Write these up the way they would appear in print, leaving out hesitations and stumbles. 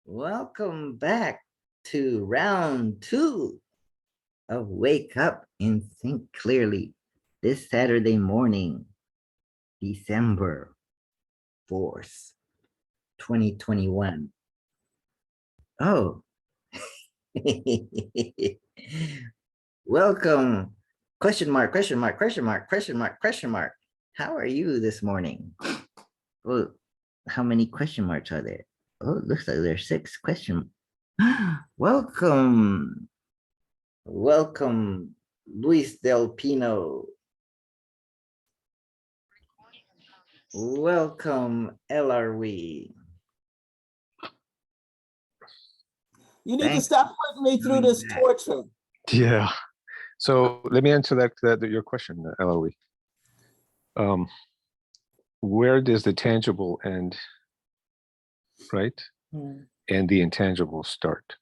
Welcome back to round two of Wake Up and Think Clearly this Saturday morning, December 4th, 2021. Oh, welcome. Question mark, question mark, question mark, question mark, question mark. How are you this morning? Oh, how many question marks are there? Oh, it looks like there's 6 question. Welcome. Welcome, Luis Del Pino. Welcome, LRW. You need to stop putting me through this torture. Yeah. So let me answer your question, LOE. Where does the tangible end, right? And the intangible start?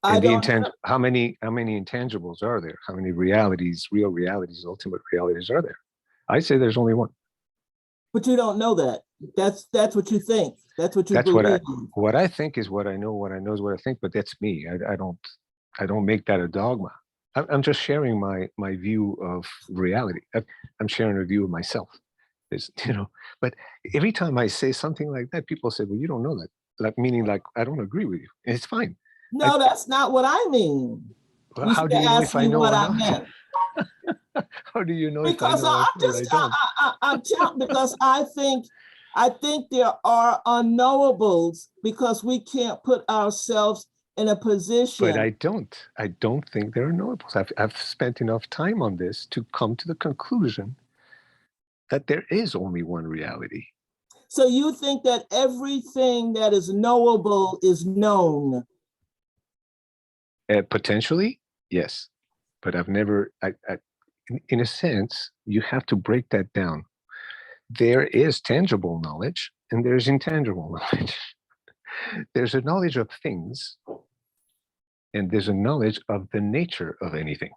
And how many intangibles are there? How many realities, real realities, ultimate realities are there? I say there's only one. But you don't know that. That's what you think. That's what you believe. What I think is what I know. What I know is what I think. But that's me. I don't make that a dogma. I'm just sharing my view of reality. I'm sharing a view of myself. But every time I say something like that, people say, "Well, you don't know that." Meaning I don't agree with you. And it's fine. No, that's not what I mean. Well, how do you know if I know what I meant? How do you know because if I know what I don't? I'm telling because I think there are unknowables because we can't put ourselves in a position. But I don't think there are knowables. I've spent enough time on this to come to the conclusion that there is only one reality. So you think that everything that is knowable is known? Potentially, yes. But I've never, in a sense, you have to break that down. There is tangible knowledge and there's intangible knowledge. There's a knowledge of things and there's a knowledge of the nature of anything.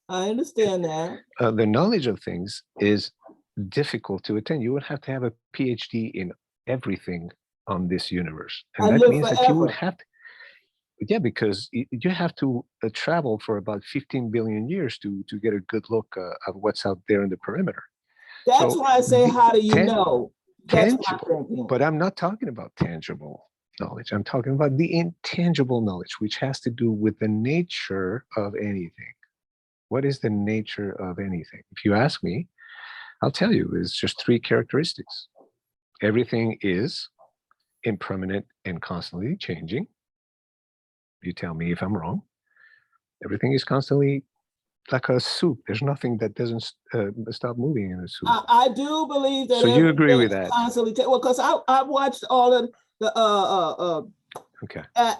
I understand that. The knowledge of things is difficult to attain. You would have to have a PhD in everything on this universe. And that means that you would have to, yeah, because you have to travel for about 15 billion years to get a good look of what's out there in the perimeter. That's why I say, how do you know? Tangible, but I'm not talking about tangible knowledge. I'm talking about the intangible knowledge, which has to do with the nature of anything. What is the nature of anything? If you ask me, I'll tell you, it's just 3 characteristics. Everything is impermanent and constantly changing. You tell me if I'm wrong. Everything is constantly like a soup. There's nothing that doesn't stop moving in a soup. I do believe that. So you agree with that? Constantly, well, because I watched all of the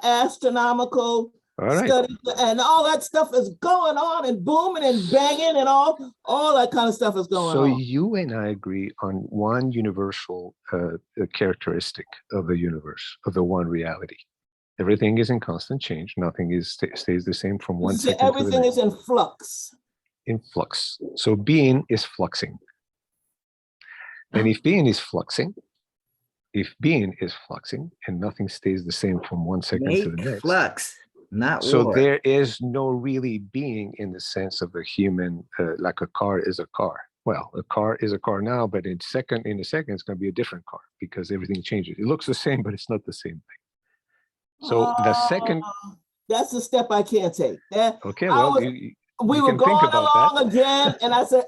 astronomical studies and all that stuff is going on and booming and banging and all that kind of stuff is going on. So you and I agree on one universal characteristic of the universe, of the one reality. Everything is in constant change. Nothing stays the same from one second to the next. Everything is in flux. In flux. So being is fluxing. And if being is fluxing and nothing stays the same from one second to the next. Flux, not so war. There is no really being in the sense of a human, like a car is a car. Well, a car is a car now, but in a second, it's going to be a different car because everything changes. It looks the same, but it's not the same thing. So the second, that's the step I can't take. Okay, well, we were going along again, and I said,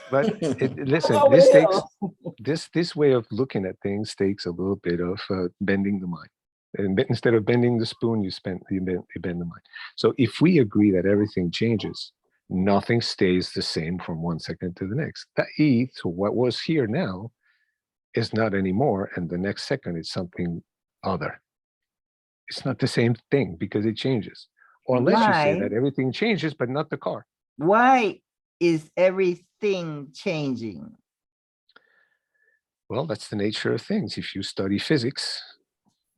but listen, this way of looking at things takes a little bit of bending the mind. And instead of bending the spoon, you bend the mind. So if we agree that everything changes, nothing stays the same from one second to the next. So what was here now is not anymore, and the next second is something other. It's not the same thing because it changes. Or unless you say that everything changes, but not the car. Why is everything changing? Well, that's the nature of things. If you study physics,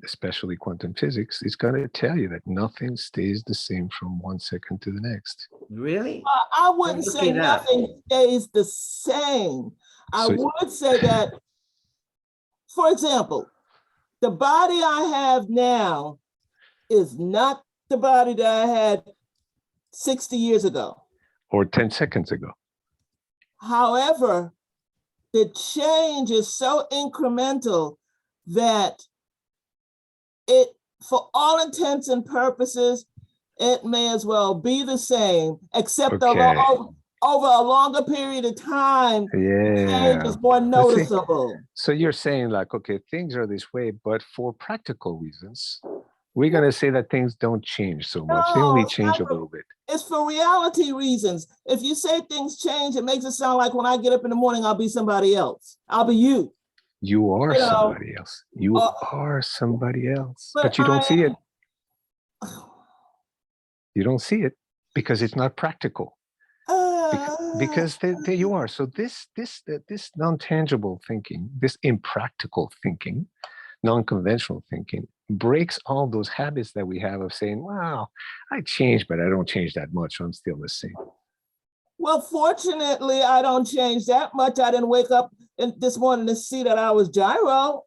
especially quantum physics, it's going to tell you that nothing stays the same from one second to the next. Really? I wouldn't say nothing stays the same. I would say that, for example, the body I have now is not the body that I had 60 years ago. Or 10 seconds ago. However, the change is so incremental that it, for all intents and purposes, it may as well be the same, except Okay. over a longer period of time, change Yeah. is more Let's see. noticeable. So you're saying like, okay, things are this way, but for practical reasons, we're going to say that things don't change so much. They No, only it's change a not for- little bit. It's for reality reasons. If you say things change, it makes it sound like when I get up in the morning, I'll be somebody else. I'll be you. You are You know, somebody else. You uh, are somebody else, but but you don't see it. am. You don't see it because it's not practical. Because there you are. So this non-tangible thinking, this impractical thinking, non-conventional thinking breaks all those habits that we have of saying, wow, I changed, but I don't change that much. I'm still the same. Well, fortunately, I don't change that much. I didn't wake up this morning to see that I was gyro.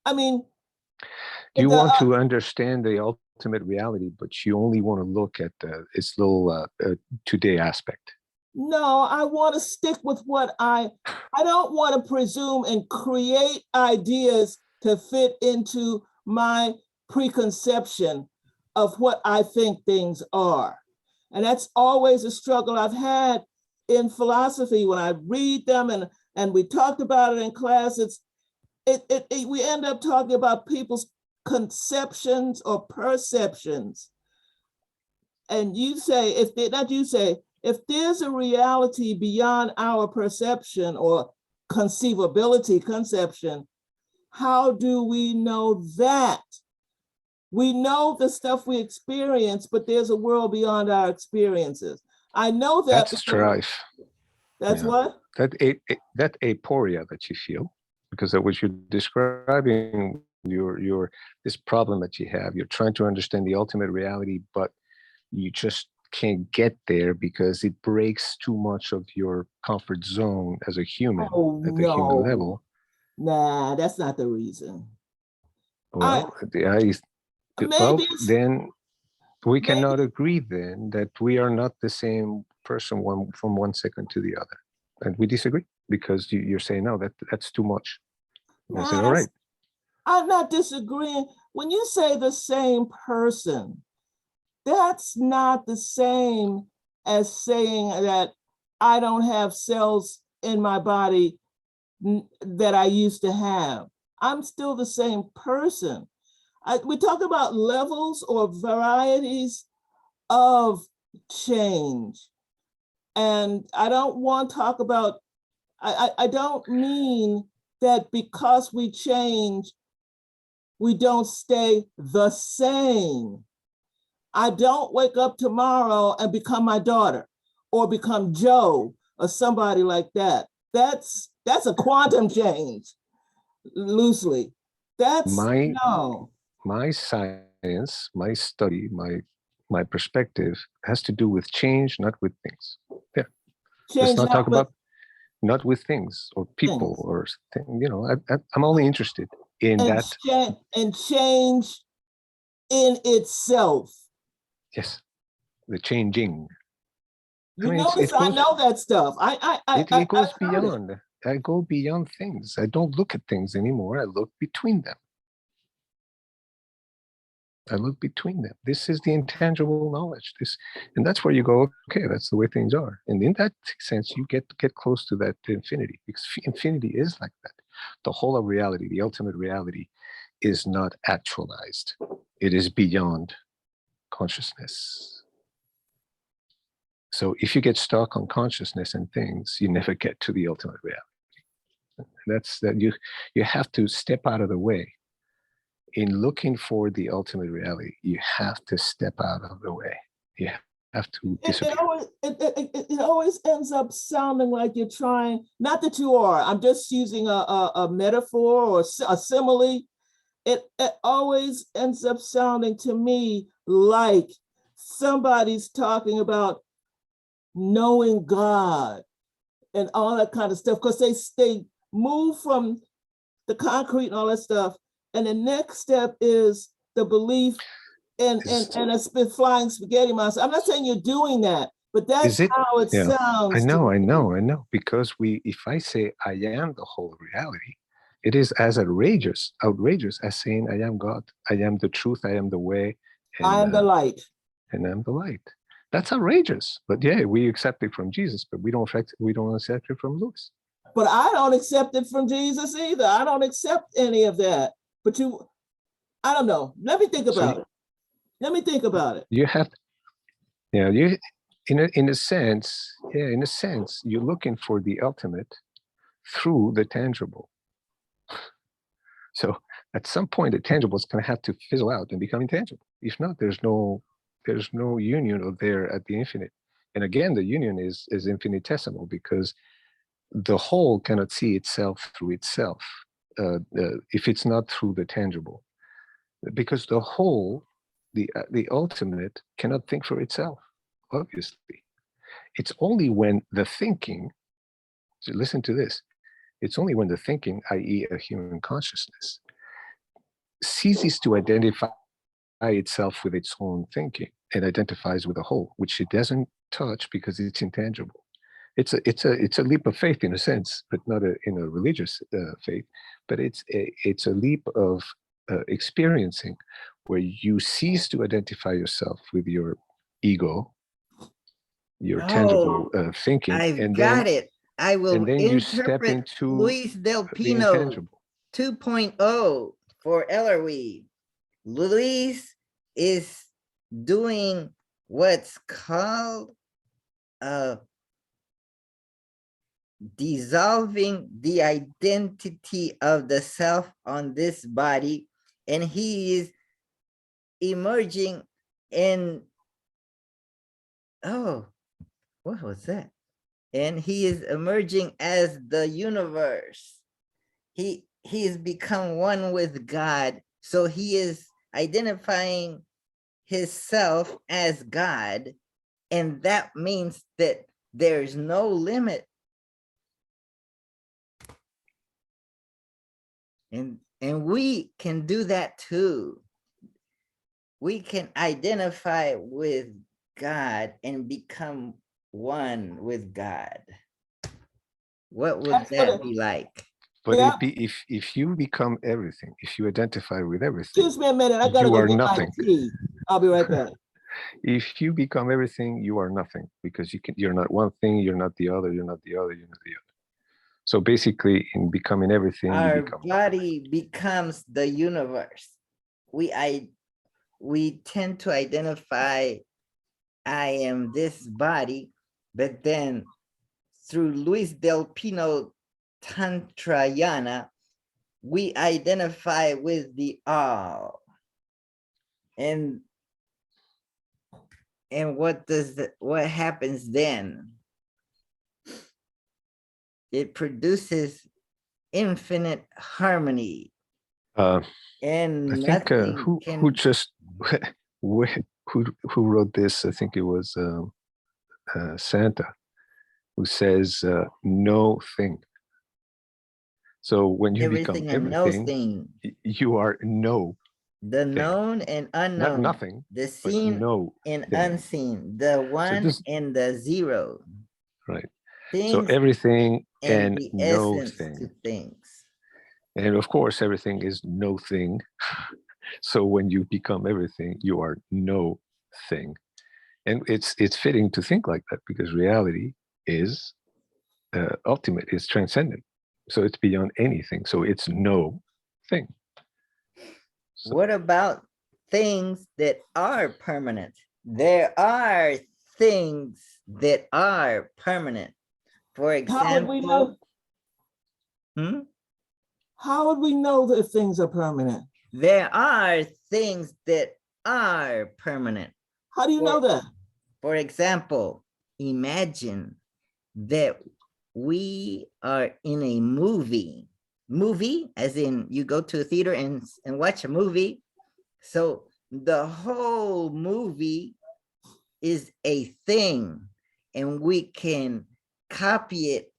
I mean, You want to understand the ultimate reality, but you only want to look at its little today aspect. no, I want to stick with what I don't want to presume and create ideas to fit into my preconception of what I think things are. And that's always a struggle I've had in philosophy when I read them and we talked about it in class. We end up talking about people's conceptions or perceptions. And you say, if there's a reality beyond our perception or conception, how do we know that? We know the stuff we experience, but there's a world beyond our experiences. I know that. That's strife. That's Yeah. what? That aporia that you feel, because that what you're describing, your this problem that you have. You're trying to understand the ultimate reality, but you just can't get there because it breaks too much of your comfort zone as a human at the human level. Nah, that's not the reason. Well, then we cannot agree then that we are not the same person from 1 second to the other. And we disagree because you're saying, no, that's too much. And I said, all right. I'm not disagreeing. When you say the same person, that's not the same as saying that I don't have cells in my body that I used to have. I'm still the same person. We talk about levels or varieties of change. And I don't want to talk about, I don't mean that because we change, we don't stay the same. I don't wake up tomorrow and become my daughter or become Joe or somebody like that. That's a quantum change, loosely. My science, my study, my perspective has to do with change, not with things. Yeah. Let's not talk about not with things or people or I'm only interested in that. And change in itself. Yes, the changing. I know that stuff. It goes beyond. I go beyond things. I don't look at things anymore. I look between them. This is the intangible knowledge. And that's where you go, okay, that's the way things are. And in that sense, you get close to that infinity, because infinity is like that. The whole of reality, the ultimate reality, is not actualized. It is beyond consciousness. So if you get stuck on consciousness and things, you never get to the ultimate reality. That's that you have to step out of the way. In looking for the ultimate reality, you have to step out of the way. You have to disappear. It always ends up sounding like you're trying, not that you are, I'm just using a metaphor or a simile. It always ends up sounding to me like somebody's talking about knowing God and all that kind of stuff, because they move from the concrete and all that stuff And the next step is the belief in a flying spaghetti monster. I'm not saying you're doing that, but that's Is it? how it Yeah. sounds. I know, to I me. know, I know. Because if I say I am the whole reality, it is as outrageous as saying I am God. I am the truth. I am the way. I am the light. And I'm the light. That's outrageous. But yeah, we accept it from Jesus, but we don't accept it from Lewis. But I don't accept it from Jesus either. I don't accept any of that. But I don't know. Let me think about it. Let me think about it. You have, yeah, you, in a sense, you're looking for the ultimate through the tangible. So at some point, the tangible is going to have to fizzle out and become intangible. If not, there's no union there at the infinite. And again, the union is infinitesimal because the whole cannot see itself through itself if it's not through the tangible. Because the whole, the ultimate, cannot think for itself, obviously. It's only when the thinking, so listen to this, it's only when the thinking, i.e. a human consciousness, ceases to identify itself with its own thinking and identifies with the whole, which it doesn't touch because it's intangible. It's a leap of faith in a sense, but not in a religious faith, but it's a leap of experiencing where you cease to identify yourself with your ego, your tangible thinking, I've got it. I will and then you step interpret into Luis Del the Pino intangible. 2.0 for Ellerweed. Luis is doing what's called dissolving the identity of the self on this body, and he is emerging in, oh, what was that? And he is emerging as the universe. He has become one with God. So he is identifying himself as God. And that means that there's no limit. And we can do that too. We can identify with God and become one with God. What would that be like? But Yeah. if you become everything, if you identify with everything, Excuse me a minute. I gotta you go are get nothing. my tea. I'll be right back. If you become everything, you are nothing because you're not one thing, you're not the other, you're not the other, you're not the other. So basically, in becoming everything, Our you become body becomes the universe. We tend to identify, I am this body, but then through Luis Del Pino Tantrayana, we identify with the all. And what happens then? It produces infinite harmony. And I think nothing who just who wrote this? I think it was Santa, who says no thing. So when you become everything, you are no. The known and unknown. Not nothing. The seen and unseen. The one and the zero. Right. Things so everything and the no essence thing. to things. And of course, everything is no thing. So when you become everything, you are no thing. And it's fitting to think like that because reality is ultimate, it's transcendent. So it's beyond anything. So it's no thing. So, what about things that are permanent? There are things that are permanent. For example, how would we know? How would we know that things are permanent? There are things that are permanent. How do you know that? For example, imagine that we are in a movie as in you go to a theater and watch a movie. So the whole movie is a thing and we can copy it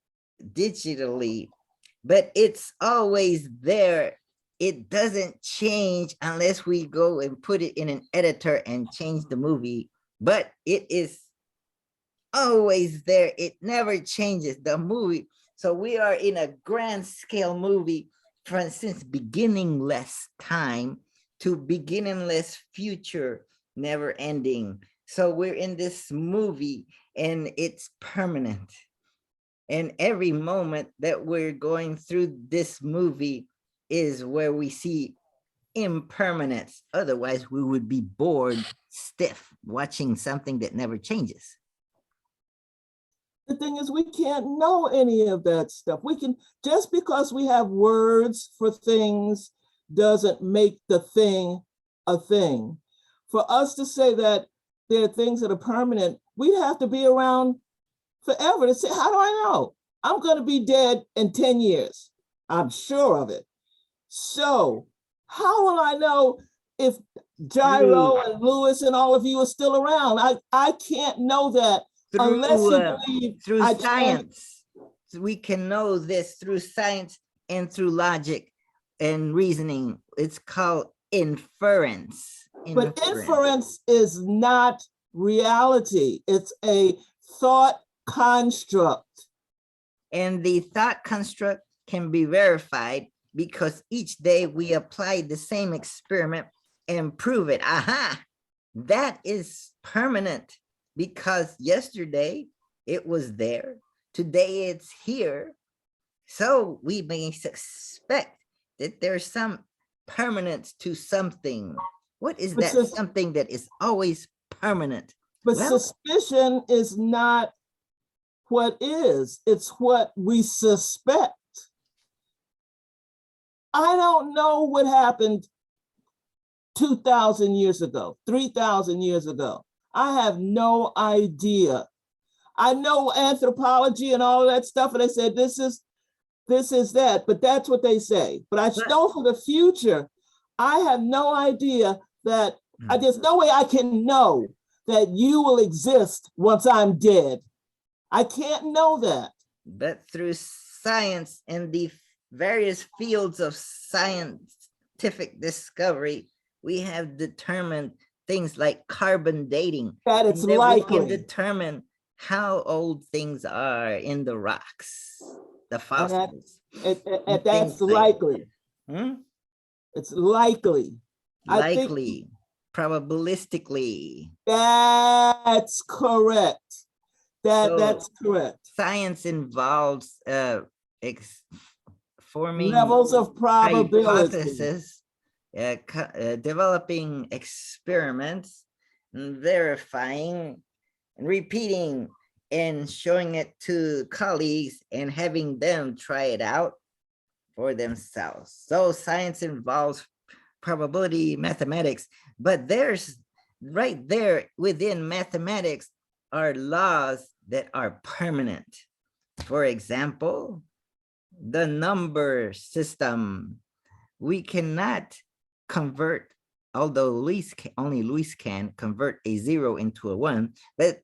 digitally, but it's always there it doesn't change unless we go and put it in an editor and change the movie, but it is always there. It never changes the movie. So we are in a grand scale movie from since beginningless time to beginningless future, never ending. So we're in this movie and it's permanent. And every moment that we're going through this movie is where we see impermanence. Otherwise, we would be bored stiff watching something that never changes. The thing is, we can't know any of that stuff. We can, just because we have words for things doesn't make the thing a thing. For us to say that there are things that are permanent, we'd have to be around forever to say, how do I know? I'm going to be dead in 10 years. I'm sure of it. So how will I know if Gyro and Lewis and all of you are still around? I can't know that unless you believe through I science. We can know this through science and through logic and reasoning. It's called inference. But inference is not reality. It's a thought construct. And the thought construct can be verified because each day we apply the same experiment and prove it. Aha, that is permanent because yesterday it was there, today it's here. So we may suspect that there's some permanence to something. What is that something that is always permanent? But suspicion is not what is, it's what we suspect. I don't know what happened 2,000 years ago, 3,000 years ago. I have no idea. I know anthropology and all of that stuff, and they said this is that, but that's what they say. But I know for the future, I have no idea that there's no way I can know that you will exist once I'm dead. I can't know that. But through science and the various fields of scientific discovery, we have determined things like carbon dating. That it's likely. We can determine how old things are in the rocks, the fossils. That's likely. It's likely. Likely, probabilistically. That's correct. That's correct. Science involves forming levels of probability, hypothesis, developing experiments, and verifying, and repeating, and showing it to colleagues and having them try it out for themselves. So science involves probability mathematics, but there's right there within mathematics are laws that are permanent. For example, the number system. We cannot convert, although only Luis can convert a 0 into a 1, but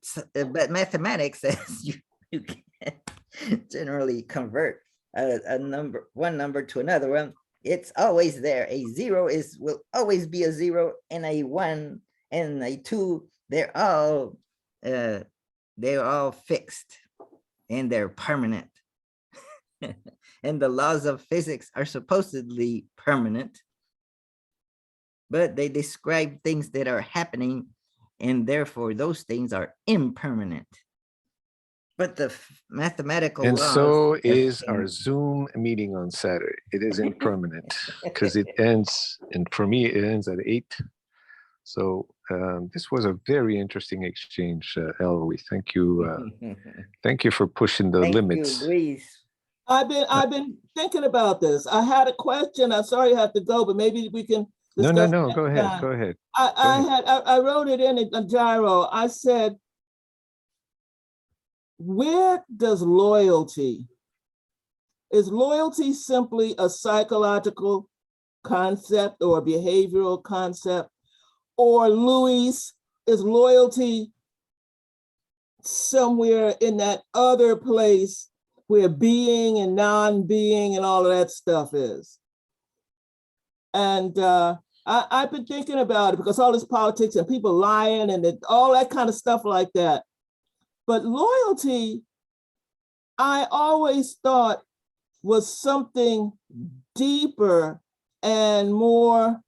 mathematics says you can't generally convert one number to another one. It's always there. A 0 will always be a 0, and a 1 and a 2, they're all fixed and they're permanent. And the laws of physics are supposedly permanent, but they describe things that are happening, and therefore those things are impermanent. But the mathematical and laws, so is our Zoom meeting on Saturday. It is impermanent because it ends, and for me it ends at 8. So this was a very interesting exchange, Elroy. Thank you. Thank you for pushing the limits. You, Luis. I've been thinking about this. I had a question. I'm sorry you have to go, but maybe we can discuss. No. Go ahead. Go ahead. I wrote it in a gyro. I said, where does loyalty? Is loyalty simply a psychological concept or a behavioral concept? Or Luis, is loyalty somewhere in that other place where being and non-being and all of that stuff is? And I've been thinking about it because all this politics and people lying and all that kind of stuff like that. But loyalty, I always thought was something deeper and more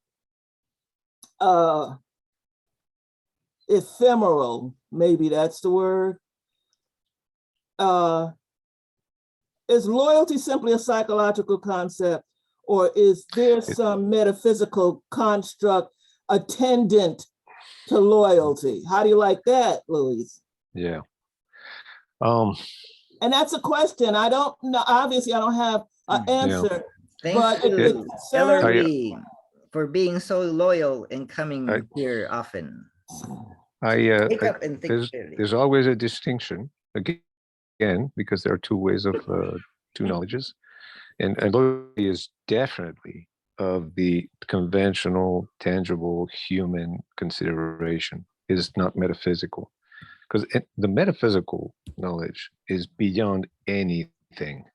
ephemeral, maybe that's the word. Is loyalty simply a psychological concept, or is there some metaphysical construct attendant to loyalty? How do you like that, Luis? Yeah. And that's a question. I don't know. Obviously, I don't have an answer. Thanks But it to concerns Ellery for being so loyal and coming here often. Wake up and think clearly. There's always a distinction again, because there are two ways of two knowledges, and loyalty is definitely of the conventional, tangible human consideration. It is not metaphysical, because the metaphysical knowledge is beyond anything,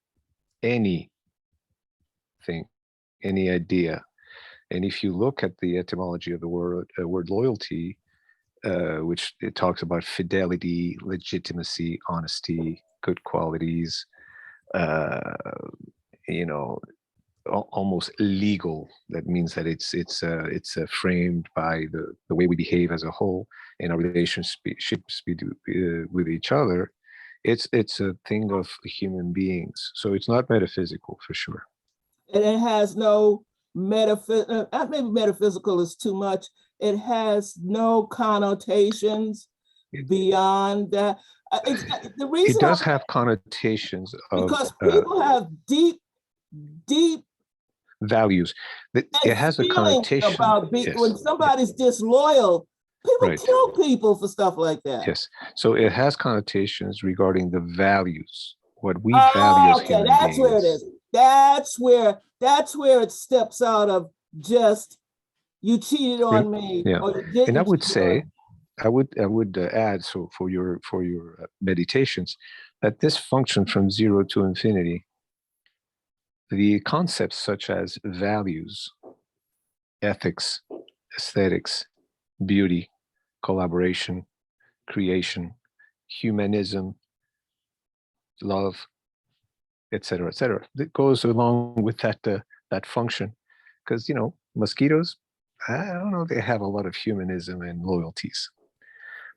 any idea. And if you look at the etymology of the word loyalty, which it talks about fidelity, legitimacy, honesty, good qualities, almost legal. That means that it's framed by the way we behave as a whole in our relationships with each other. It's a thing of human beings. So it's not metaphysical for sure. And it has no metaphysical, maybe metaphysical is too much. It has no connotations beyond that. The reason it does have connotations because people have deep values. It has a connotation about when somebody's disloyal. People kill people for stuff like that. Yes, so it has connotations regarding the values, what we value as human beings. Where it is. That's where it steps out of just you cheated on me. Yeah, or you didn't and I would say, I would add, so for your meditations, that this function from 0 to infinity, the concepts such as values, ethics, aesthetics, beauty, collaboration, creation, humanism, love, etc., etc. That goes along with that function, because mosquitoes, I don't know if they have a lot of humanism and loyalties,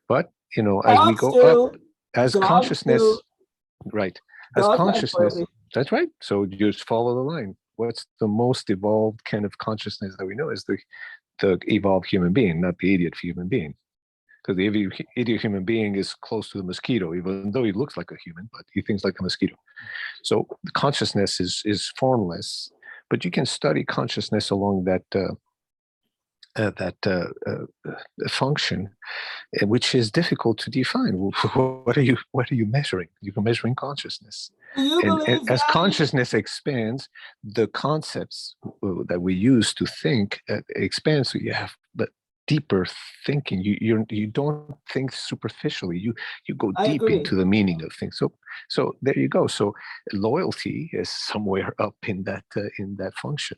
but as we go up, as consciousness, right? As consciousness, that's right. So you just follow the line. What's the most evolved kind of consciousness that we know is the evolved human being, not the idiot human being. Because the idiot human being is close to the mosquito, even though he looks like a human, but he thinks like a mosquito. So the consciousness is formless, but you can study consciousness along that function, which is difficult to define. What are you measuring? You're measuring consciousness, and as consciousness expands, the concepts that we use to think expands. So you have deeper thinking. You don't think superficially. You go deep into the meaning of things. So there you go. So loyalty is somewhere up in that function.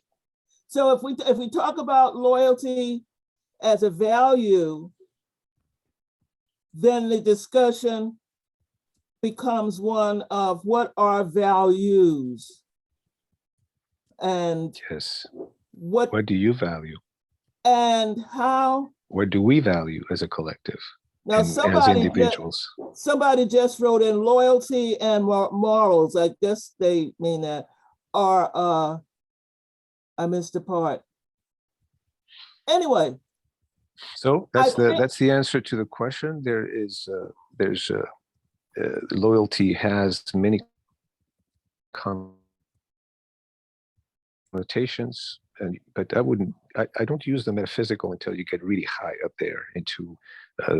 So if we talk about loyalty as a value, then the discussion becomes one of what are values, and yes, what do you value, and how? What do we value as a collective? Now, as individuals. Somebody just wrote in loyalty and morals. I guess they mean that are. I missed the part. Anyway. So that's the answer to the question. There's loyalty has many connotations, but I don't use the metaphysical until you get really high up there into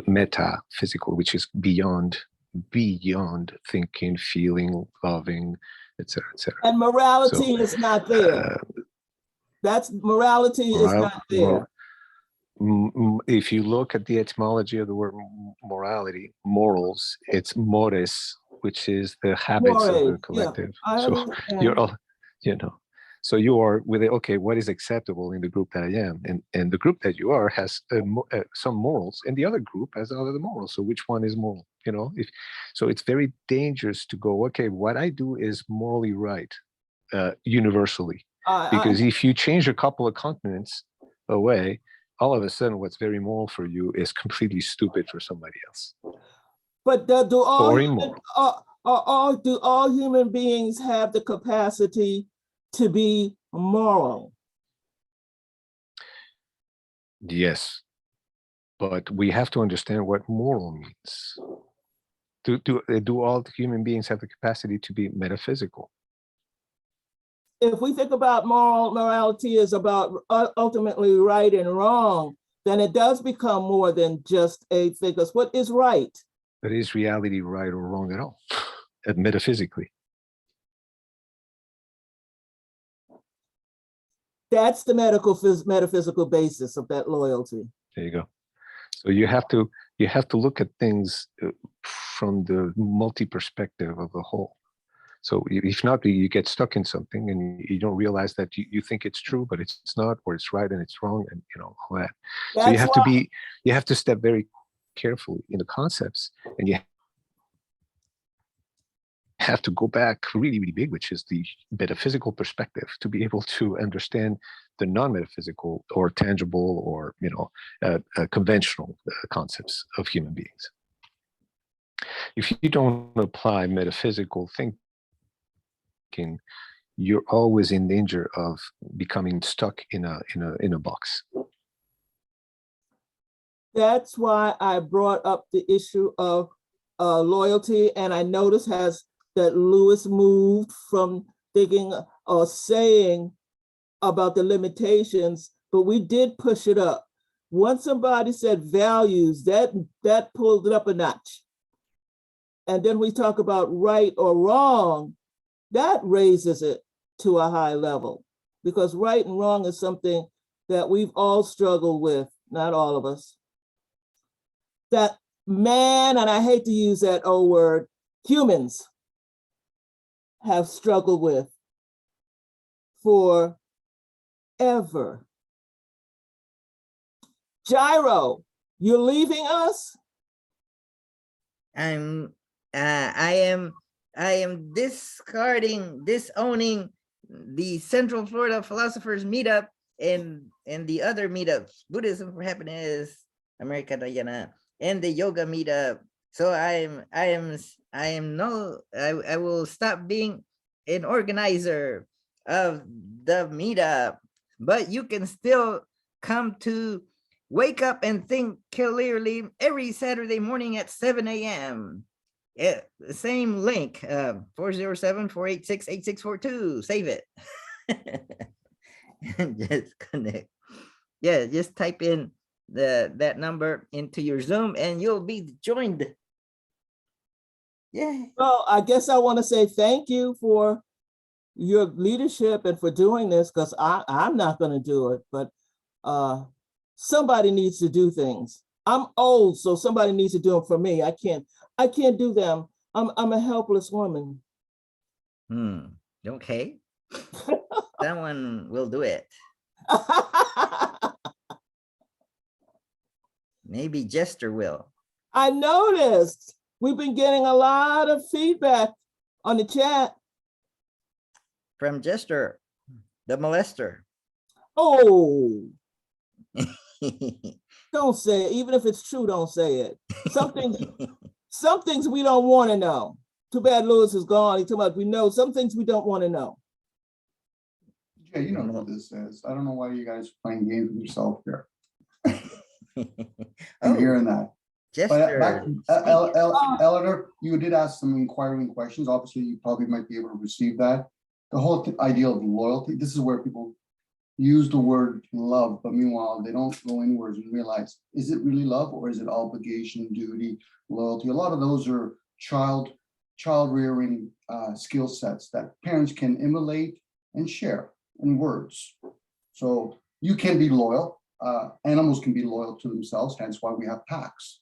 metaphysical, which is beyond thinking, feeling, loving, etc., etc. And morality is not there. Morality is not there. If you look at the etymology of the word morality, morals, it's mores, which is the habits of the collective. So you're all, So you are with it, okay, what is acceptable in the group that I am? And the group that you are has some morals, and the other group has other morals. So which one is moral? You know, if so, it's very dangerous to go, okay, what I do is morally right, universally. Because if you change a couple of continents away, all of a sudden what's very moral for you is completely stupid for somebody else. But do Or immoral. do all human beings have the capacity to be moral? Yes, but we have to understand what moral means. Do all human beings have the capacity to be metaphysical? If we think about morality is about ultimately right and wrong, then it does become more than just a thing. Because what is right? But is reality right or wrong at all? Metaphysically. That's the metaphysical basis of that loyalty. There you go. So you have to look at things from the multi-perspective of the whole. So if not, you get stuck in something and you don't realize that you think it's true, but it's not, or it's right and it's wrong, and you know all that. So you have to step very carefully in the concepts, and you have to go back really, really big, which is the metaphysical perspective, to be able to understand the non-metaphysical or tangible or conventional concepts of human beings. If you don't apply metaphysical thinking, you're always in danger of becoming stuck in a box. That's why I brought up the issue of loyalty, and I noticed that Lewis moved from thinking or saying about the limitations, but we did push it up. Once somebody said values, that pulled it up a notch. And then we talk about right or wrong, that raises it to a high level, because right and wrong is something that we've all struggled with, not all of us. That man, and I hate to use that old word, humans have struggled with forever. Gyro, you're leaving us? I am disowning the Central Florida Philosophers Meetup and the other meetups, Buddhism for Happiness, America Dayana, and the yoga meetup. So I will stop being an organizer of the meetup, but you can still come to Wake Up and Think Clearly every Saturday morning at 7 a.m. The same link, 407-486-8642. Save it. And just connect. Yeah, just type in that number into your Zoom and you'll be joined. Yeah. Well, I guess I want to say thank you for your leadership and for doing this, because I'm not going to do it, but somebody needs to do things. I'm old, so somebody needs to do them for me. I can't do them. I'm a helpless woman. Okay. Someone will do it. Maybe Jester will. I noticed we've been getting a lot of feedback on the chat. From Jester, the molester. Oh, don't say it. Even if it's true, don't say it. Some things we don't want to know. Too bad Lewis is gone. He talking about we know some things we don't want to know. Yeah, you know what this is. I don't know why you guys are playing games with yourself here. I'm hearing that. Jester. Eleanor, you did ask some inquiring questions. Obviously, you probably might be able to receive that. The whole idea of loyalty, this is where people use the word love, but meanwhile, they don't go inwards and realize, is it really love or is it obligation, duty, loyalty? A lot of those are child rearing skill sets that parents can emulate and share in words. So you can be loyal. Animals can be loyal to themselves, hence why we have packs.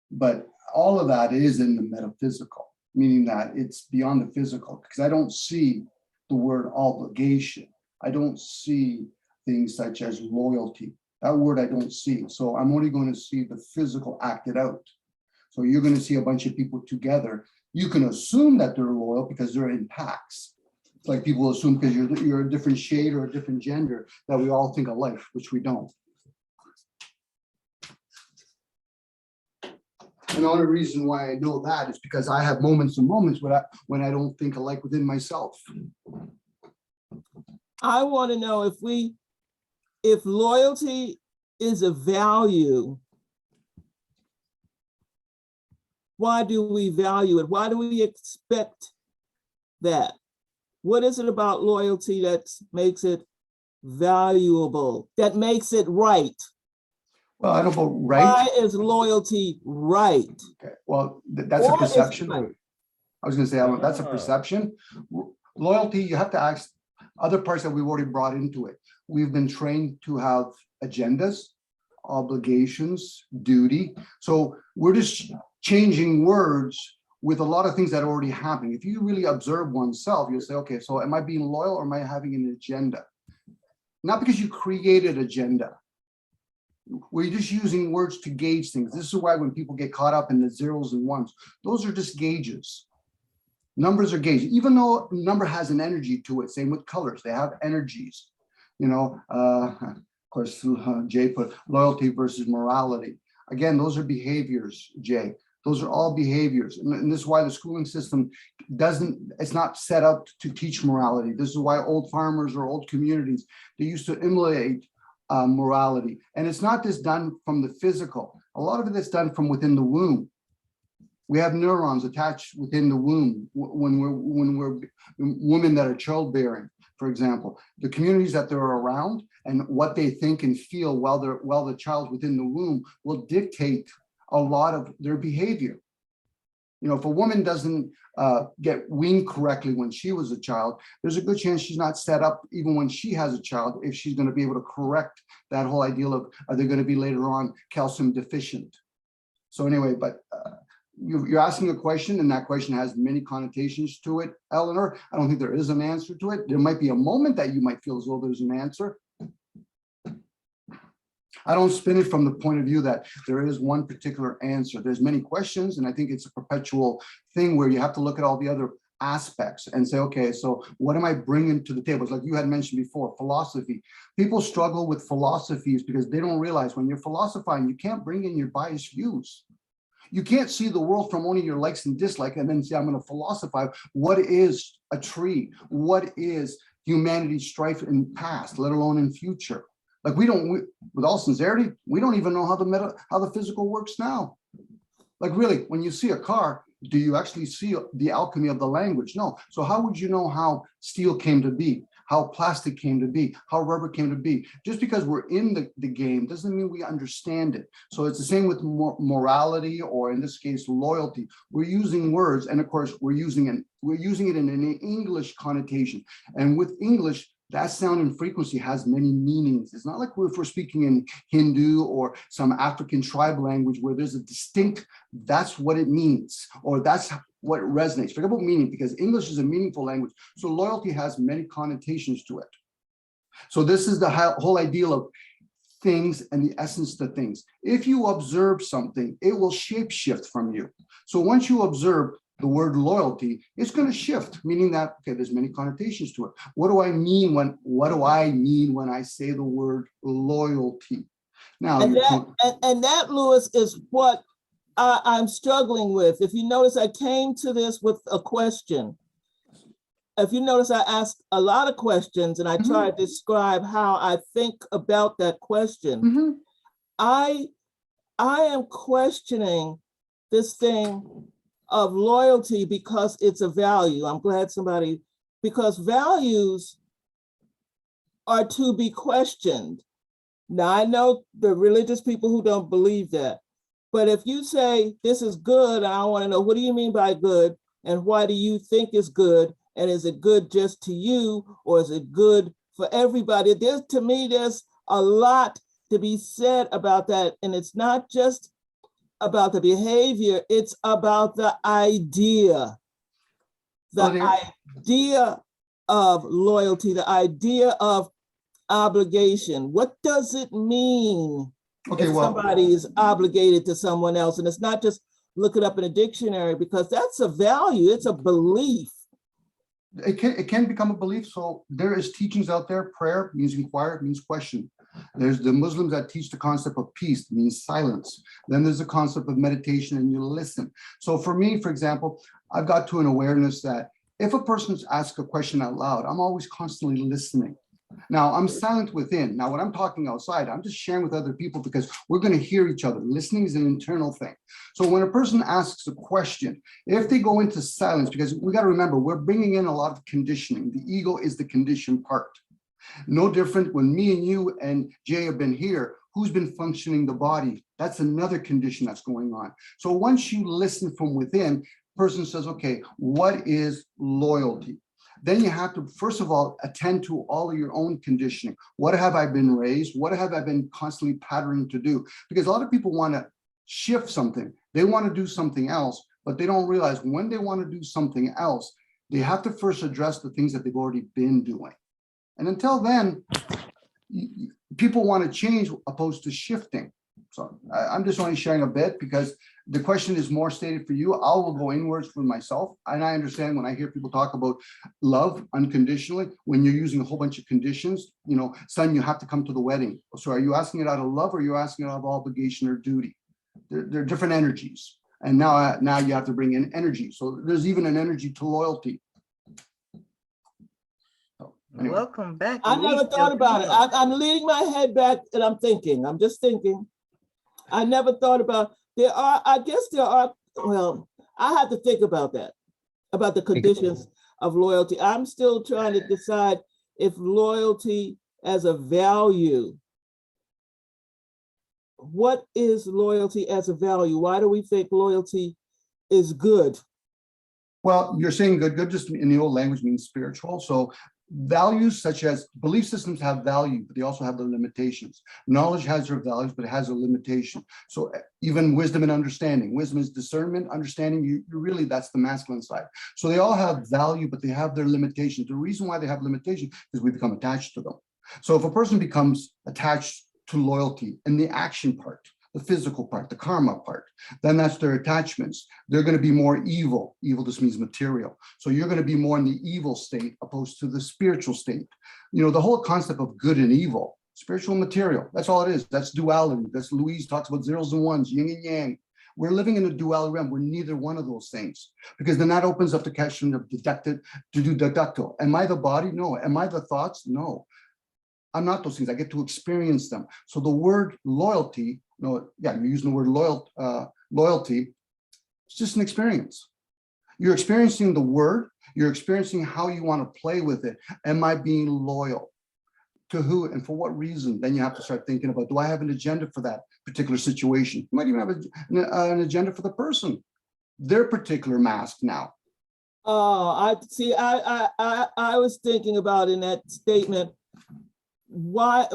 But all of that is in the metaphysical, meaning that it's beyond the physical, because I don't see the word obligation. I don't see things such as loyalty. That word I don't see. So I'm only going to see the physical acted out. So you're going to see a bunch of people together. You can assume that they're loyal because they're in packs. It's like people assume because you're a different shade or a different gender that we all think alike, which we don't. And the only reason why I know that is because I have moments and moments when I don't think alike within myself. I want to know if loyalty is a value, why do we value it? Why do we expect that? What is it about loyalty that makes it valuable, that makes it right? Well, I don't know, right? Why is loyalty right? Okay, well, that's a Or is it perception. right? I was gonna say, Alan, that's a Ah. perception. Loyalty, you have to ask other parts that we've already brought into it. We've been trained to have agendas, obligations, duty. So we're just changing words with a lot of things that are already happening. If you really observe oneself, you'll say, okay, so am I being loyal or am I having an agenda? Not because you created agenda. We're just using words to gauge things. This is why when people get caught up in the zeros and ones, those are just gauges. Numbers are gauges, even though number has an energy to it. Same with colors, they have energies. You know, of course, Jay put loyalty versus morality. Again, those are behaviors, Jay. Those are all behaviors. And this is why the schooling system it's not set up to teach morality. This is why old farmers or old communities, they used to emulate morality. And it's not just done from the physical. A lot of it is done from within the womb. We have neurons attached within the womb when we're women that are childbearing, for example. The communities that they're around and what they think and feel while the child's within the womb will dictate a lot of their behavior. You know, if a woman doesn't get weaned correctly when she was a child, there's a good chance she's not set up even when she has a child, if she's going to be able to correct that whole ideal of, are they going to be later on calcium deficient? So anyway, but you're asking a question and that question has many connotations to it, Eleanor. I don't think there is an answer to it. There might be a moment that you might feel as though there's an answer. I don't spin it from the point of view that there is one particular answer. There's many questions, and I think it's a perpetual thing where you have to look at all the other aspects and say, okay, so what am I bringing to the table? It's like you had mentioned before, philosophy. People struggle with philosophies because they don't realize when you're philosophizing, you can't bring in your biased views. You can't see the world from only your likes and dislikes and then say, I'm going to philosophize. What is a tree? What is humanity's strife in past, let alone in future? Like with all sincerity, we don't even know how the physical works now. Like really, when you see a car, do you actually see the alchemy of the language? No. So how would you know how steel came to be, how plastic came to be, how rubber came to be? Just because we're in the game doesn't mean we understand it. So it's the same with morality, or in this case, loyalty. We're using words, and of course, we're using it in an English connotation. And with English, that sound and frequency has many meanings. It's not like if we're speaking in Hindu or some African tribe language where there's a distinct, that's what it means, or that's what resonates. Forget about meaning, because English is a meaningful language. So loyalty has many connotations to it. So this is the whole ideal of things and the essence of things. If you observe something, it will shape shift from you. So once you observe the word loyalty, it's going to shift, meaning that, okay, there's many connotations to it. What do I mean when I say the word loyalty? Now, And that, Louis, is what I'm struggling with. If you notice, I came to this with a question. If you notice, I asked a lot of questions and I tried to describe how I think about that question. I am questioning this thing of loyalty because it's a value. I'm glad because values are to be questioned. Now, I know the religious people who don't believe that, but if you say this is good, I want to know, what do you mean by good? And why do you think it's good? And is it good just to you, or is it good for everybody? To me, there's a lot to be said about that. And it's not just about the behavior, it's about the idea. The idea of loyalty, the idea of obligation. What does it mean Okay, if well, somebody is obligated to someone else? And it's not just look it up in a dictionary, because that's a value, it's a belief. it can become a belief. So there is teachings out there. Prayer means inquire, means question. There's the Muslims that teach the concept of peace, means silence. Then there's the concept of meditation, and you listen. So for me, for example, I've got to an awareness that if a person's asked a question out loud, I'm always constantly listening. Now, I'm silent within. Now, when I'm talking outside, I'm just sharing with other people because we're going to hear each other. Listening is an internal thing. So when a person asks a question, if they go into silence, because we got to remember, we're bringing in a lot of conditioning. The ego is the conditioned part. No different when me and you and Jay have been here, who's been functioning the body? That's another condition that's going on. So once you listen from within, person says, okay, what is loyalty? Then you have to, first of all, attend to all of your own conditioning. What have I been raised? What have I been constantly patterning to do? Because a lot of people want to shift something. They want to do something else, but they don't realize when they want to do something else, they have to first address the things that they've already been doing. And until then, people want to change opposed to shifting. So I'm just only sharing a bit because the question is more stated for you. I will go inwards for myself. And I understand when I hear people talk about love unconditionally, when you're using a whole bunch of conditions, you know, son, you have to come to the wedding. So are you asking it out of love or are you asking it out of obligation or duty? They're different energies. And now you have to bring in energy. So there's even an energy to loyalty. So, anyway. Welcome back. I never Luis thought about it. Delgado. I'm leaning my head back and I'm thinking, I'm just thinking. I never thought about, I guess there are, well, I have to think about that, about the conditions of loyalty. I'm still trying to decide if loyalty as a value, what is loyalty as a value? Why do we think loyalty is good? Well, you're saying good. Good just in the old language means spiritual. So values such as belief systems have value, but they also have their limitations. Knowledge has their values, but it has a limitation. So even wisdom and understanding. Wisdom is discernment, understanding, you really, that's the masculine side. So they all have value, but they have their limitations. The reason why they have limitations is we become attached to them. So if a person becomes attached to loyalty in the action part, the physical part, the karma part, then that's their attachments. They're going to be more evil. Evil just means material. So you're going to be more in the evil state opposed to the spiritual state. You know, the whole concept of good and evil, spiritual and material, that's all it is. That's duality. That's Louise talks about zeros and ones, yin and yang. We're living in a duality realm. We're neither one of those things, because then that opens up the question of deducted to do deducto. Am I the body? No. Am I the thoughts? No. I'm not those things. I get to experience them. So the word loyalty, no, yeah, you're using the word loyalty. It's just an experience. You're experiencing the word. You're experiencing how you want to play with it. Am I being loyal to who and for what reason? Then you have to start thinking about, do I have an agenda for that particular situation? You might even have an agenda for the person, their particular mask now. Oh, I see. I was thinking about in that statement, why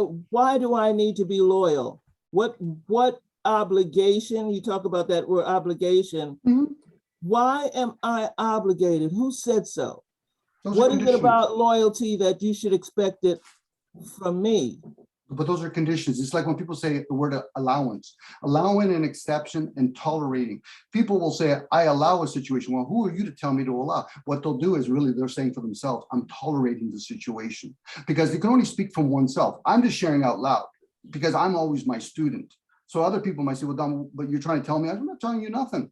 do I need to be loyal? What obligation, you talk about that word obligation. Mhm. Why am I obligated? Who said so? Those What are is it conditions. about loyalty that you should expect it from me? But those are conditions. It's like when people say the word allowance, allowing an exception and tolerating. People will say, I allow a situation. Well, who are you to tell me to allow? What they'll do is really they're saying for themselves, I'm tolerating the situation, because they can only speak from oneself. I'm just sharing out loud because I'm always my student. So other people might say, well, Don, but you're trying to tell me, I'm not telling you nothing.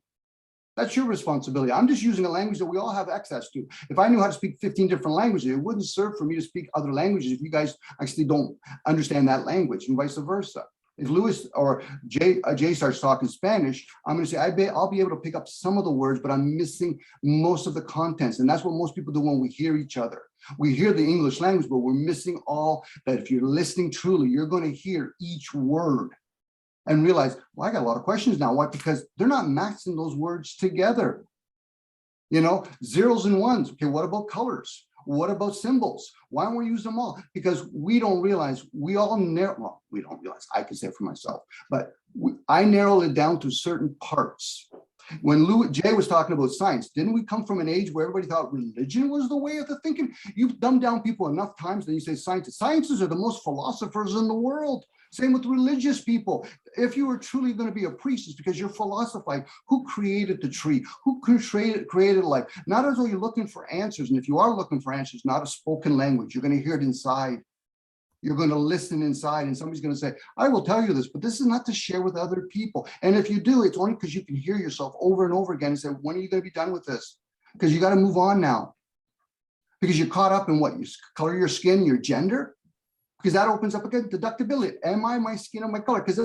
That's your responsibility. I'm just using a language that we all have access to. If I knew how to speak 15 different languages, it wouldn't serve for me to speak other languages if you guys actually don't understand that language, and vice versa. If Louis or Jay starts talking Spanish, I'm going to say, I'll be able to pick up some of the words, but I'm missing most of the contents. And that's what most people do when we hear each other. We hear the English language, but we're missing all that. If you're listening truly, you're going to hear each word and realize, well, I got a lot of questions now. Why? Because they're not matching those words together. You know, zeros and ones. Okay, what about colors? What about symbols? Why don't we use them all? Because we don't realize, we all narrow, well, we don't realize, I can say it for myself, but I narrow it down to certain parts. When Jay was talking about science, didn't we come from an age where everybody thought religion was the way of the thinking? You've dumbed down people enough times, then you say scientists. Scientists are the most philosophers in the world. Same with religious people. If you were truly going to be a priest, it's because you're philosophizing. Who created the tree? Who created life? Not as though you're looking for answers. And if you are looking for answers, not a spoken language, you're going to hear it inside. You're going to listen inside, and somebody's going to say, I will tell you this, but this is not to share with other people. And if you do, it's only because you can hear yourself over and over again and say, when are you going to be done with this? Because you got to move on now. Because you're caught up in what? You color your skin, your gender? Because that opens up again deductibility. Am I my skin or my color? Because